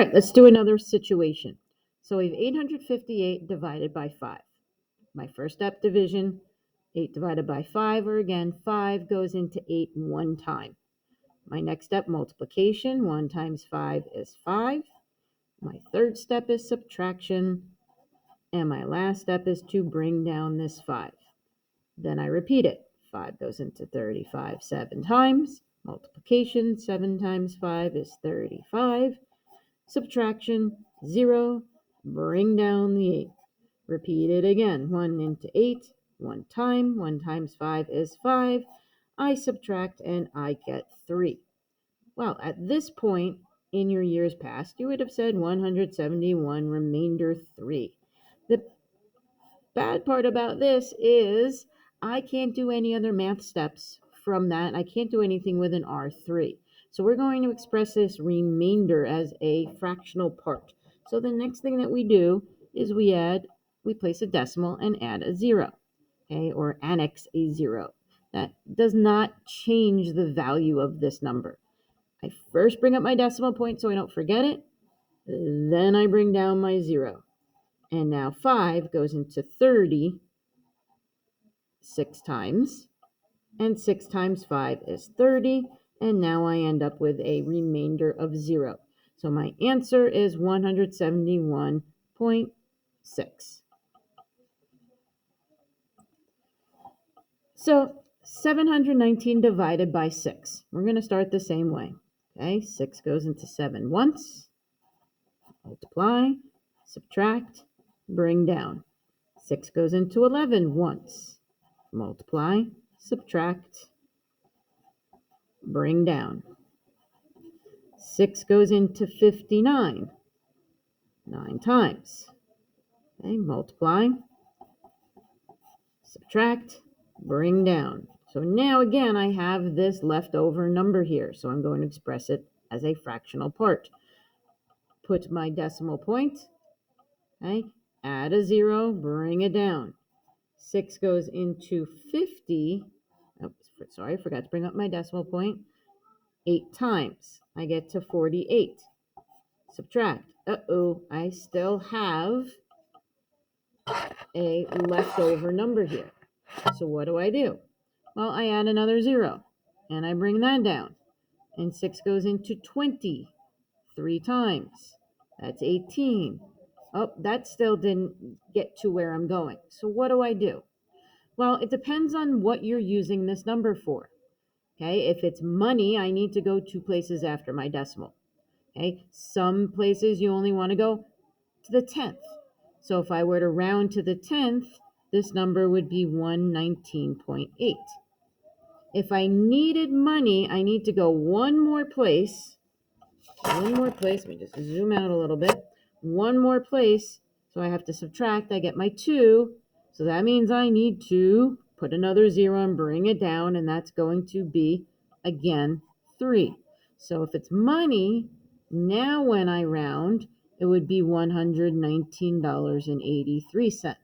All right, let's do another situation. So we have 858 divided by 5. My first step, division. 8 divided by 5, or again, 5 goes into 8 one time. My next step, multiplication. 1 times 5 is 5. My third step is subtraction. And my last step is to bring down this 5. Then I repeat it. 5 goes into 35 7 times. Multiplication, 7 times 5 is 35. Subtraction, 0. Bring down the 8. Repeat it again. 1 into 8, 1 time. 1 times 5 is 5. I subtract and I get 3. Well, at this point in your years past, you would have said 171 remainder 3. The bad part about this is I can't do any other math steps from that. I can't do anything with an R3. So we're going to express this remainder as a fractional part. So the next thing that we do is we place a decimal and add a 0, okay, or annex a 0. That does not change the value of this number. I first bring up my decimal point so I don't forget it. Then I bring down my 0. And now 5 goes into 30 6 times, and 6 times 5 is 30, and now I end up with a remainder of 0. So my answer is 171.6. So 719 divided by 6. We're going to start the same way. Okay, 6 goes into 7 once, multiply, subtract, bring down. 6 goes into 11 once, multiply, subtract, bring down. 6 goes into 59 9 times. Okay, multiply, subtract, bring down. So now again, I have this leftover number here. So I'm going to express it as a fractional part. Put my decimal point, okay, add a 0, bring it down. 6 goes into 50. Oh, sorry, I forgot to bring up my decimal point. 8 times. I get to 48. Subtract. I still have a leftover number here. So what do? Well, I add another 0 and I bring that down. And 6 goes into 20 3 times. That's 18. Oh, that still didn't get to where I'm going. So what do? Well, it depends on what you're using this number for. Okay, if it's money, I need to go 2 places after my decimal. Okay, some places you only want to go to the 10th. So if I were to round to the 10th, this number would be 119.8. If I needed money, I need to go one more place. Let me just zoom out a little bit. One more place. So I have to subtract. I get my 2. So that means I need to put another 0 and bring it down. And that's going to be, again, 3. So if it's money, now when I round, it would be $119.83.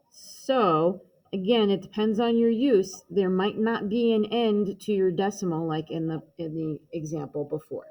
So again, it depends on your use. There might not be an end to your decimal like in the example before.